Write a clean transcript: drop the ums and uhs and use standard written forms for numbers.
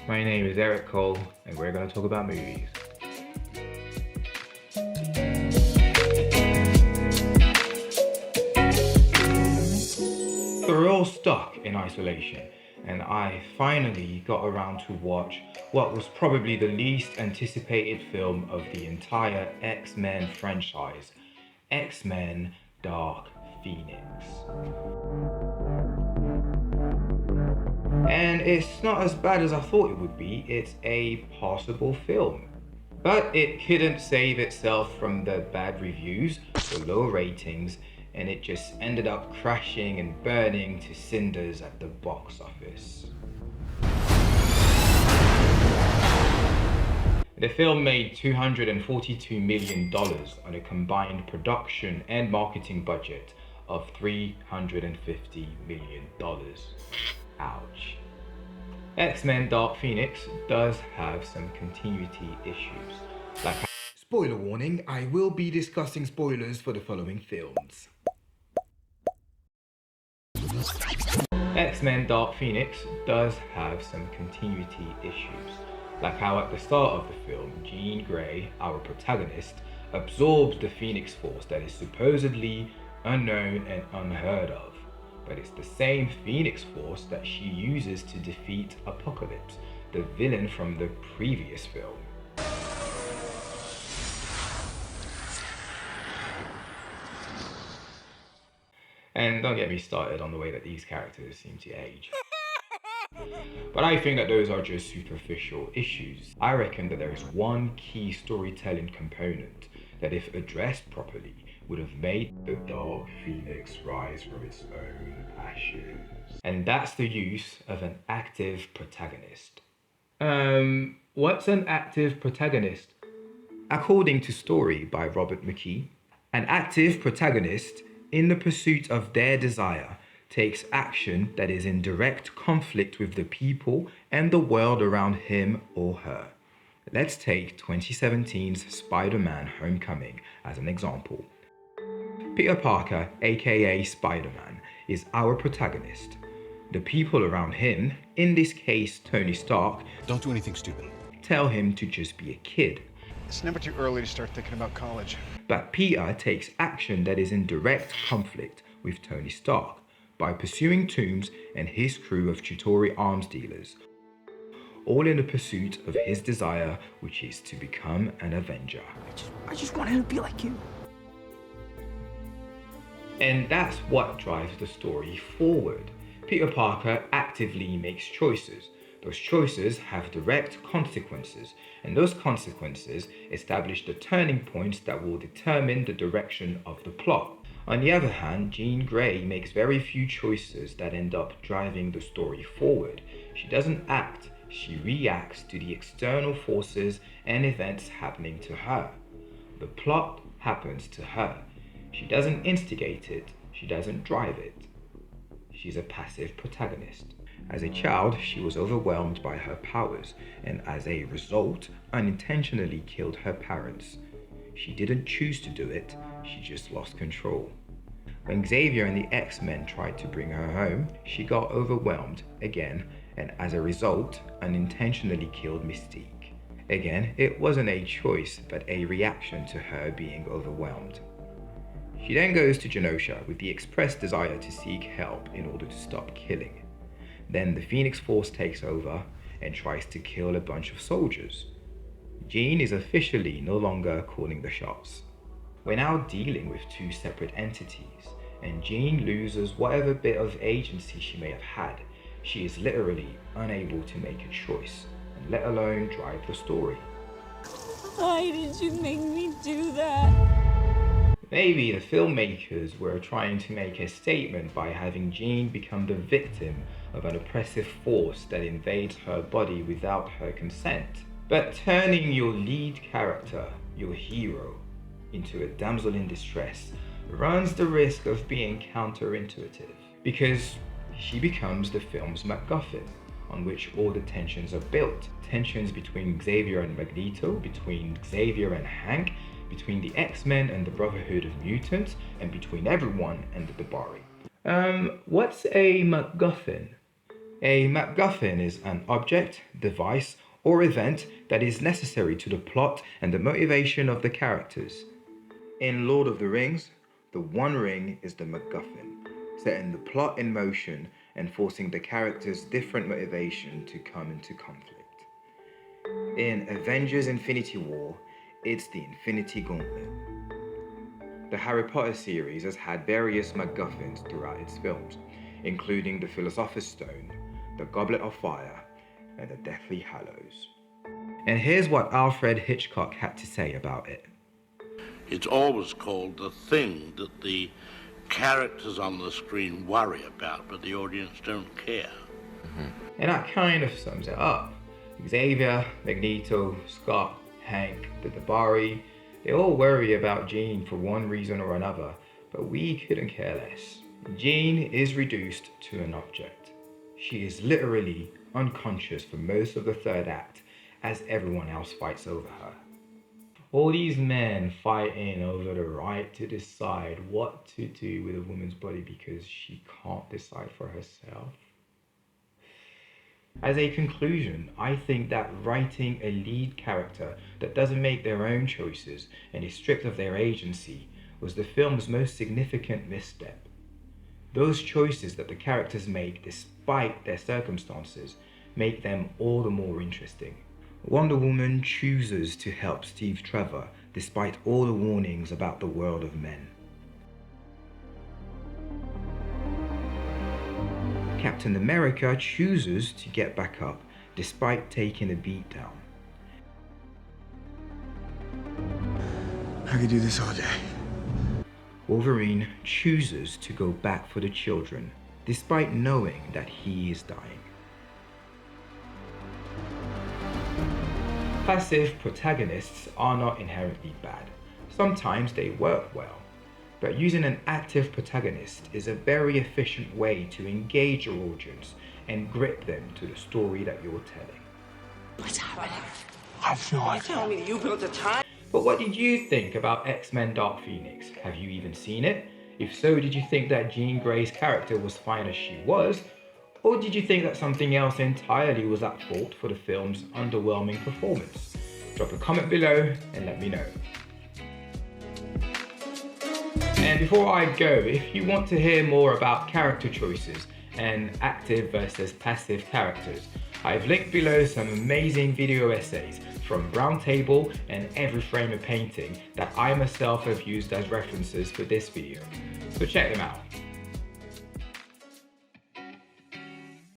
My name is Eric Cole, and we're going to talk about movies. We're all stuck in isolation, and I finally got around to watch what was probably the least anticipated film of the entire X-Men franchise, X-Men Dark Phoenix. And it's not as bad as I thought it would be. It's a passable film. But it couldn't save itself from the bad reviews, the low ratings, and it just ended up crashing and burning to cinders at the box office. The film made $242 million on a combined production and marketing budget of $350 million. Ouch. X-Men Dark Phoenix does have some continuity issues. Spoiler warning, I will be discussing spoilers for the following films. X-Men Dark Phoenix does have some continuity issues, like how at the start of the film, Jean Grey, our protagonist, absorbs the Phoenix Force that is supposedly unknown and unheard of, but it's the same Phoenix Force that she uses to defeat Apocalypse, the villain from the previous film. And don't get me started on the way that these characters seem to age. But I think that those are just superficial issues. I reckon that there is one key storytelling component that, if addressed properly, would have made the Dark Phoenix rise from its own ashes. And that's the use of an active protagonist. What's an active protagonist? According to Story by Robert McKee, an active protagonist, in the pursuit of their desire, takes action that is in direct conflict with the people and the world around him or her. Let's take 2017's Spider-Man Homecoming as an example. Peter Parker, aka Spider-Man, is our protagonist. The people around him, in this case Tony Stark, don't do anything stupid, tell him to just be a kid. It's never too early to start thinking about college. But Peter takes action that is in direct conflict with Tony Stark by pursuing Toomes and his crew of Chitauri arms dealers, all in the pursuit of his desire, which is to become an Avenger. I just want him to be like you. And that's what drives the story forward. Peter Parker actively makes choices. Those choices have direct consequences, and those consequences establish the turning points that will determine the direction of the plot. On the other hand, Jean Grey makes very few choices that end up driving the story forward. She doesn't act, she reacts to the external forces and events happening to her. The plot happens to her. She doesn't instigate it, she doesn't drive it. She's a passive protagonist. As a child, she was overwhelmed by her powers, and as a result, unintentionally killed her parents. She didn't choose to do it, she just lost control. When Xavier and the X-Men tried to bring her home, she got overwhelmed again, and as a result, unintentionally killed Mystique. Again, it wasn't a choice, but a reaction to her being overwhelmed. She then goes to Genosha with the express desire to seek help in order to stop killing. Then the Phoenix Force takes over and tries to kill a bunch of soldiers. Jean is officially no longer calling the shots. We're now dealing with two separate entities, and Jean loses whatever bit of agency she may have had. She is literally unable to make a choice, and let alone drive the story. Why did you make me do that? Maybe the filmmakers were trying to make a statement by having Jean become the victim of an oppressive force that invades her body without her consent. But turning your lead character, your hero, into a damsel in distress runs the risk of being counterintuitive, because she becomes the film's McGuffin, on which all the tensions are built. Tensions between Xavier and Magneto, between Xavier and Hank, between the X-Men and the Brotherhood of Mutants, and between everyone and the Dabari. What's a McGuffin? A MacGuffin is an object, device, or event that is necessary to the plot and the motivation of the characters. In Lord of the Rings, the One Ring is the MacGuffin, setting the plot in motion and forcing the characters' different motivation to come into conflict. In Avengers Infinity War, it's the Infinity Gauntlet. The Harry Potter series has had various MacGuffins throughout its films, including the Philosopher's Stone, the Goblet of Fire, and the Deathly Hallows. And here's what Alfred Hitchcock had to say about it. It's always called the thing that the characters on the screen worry about, but the audience don't care. And that kind of sums it up. Xavier, Magneto, Scott, Hank, the Dabari, they all worry about Jean for one reason or another, but we couldn't care less. Jean is reduced to an object. She is literally unconscious for most of the third act as everyone else fights over her. All these men fighting over the right to decide what to do with a woman's body because she can't decide for herself. As a conclusion, I think that writing a lead character that doesn't make their own choices and is stripped of their agency was the film's most significant misstep. Those choices that the characters make despite their circumstances make them all the more interesting. Wonder Woman chooses to help Steve Trevor despite all the warnings about the world of men. Captain America chooses to get back up despite taking a beat down. I could do this all day. Wolverine chooses to go back for the children despite knowing that he is dying. Passive protagonists are not inherently bad. Sometimes they work well. But using an active protagonist is a very efficient way to engage your audience and grip them to the story that you're telling. What's happening? I have no idea. Tell me you built a time. But what did you think about X-Men Dark Phoenix? Have you even seen it? If so, did you think that Jean Grey's character was fine as she was? Or did you think that something else entirely was at fault for the film's underwhelming performance? Drop a comment below and let me know. And before I go, if you want to hear more about character choices and active versus passive characters, I've linked below some amazing video essays from BrownTable and Every Frame a Painting that I myself have used as references for this video. So check them out.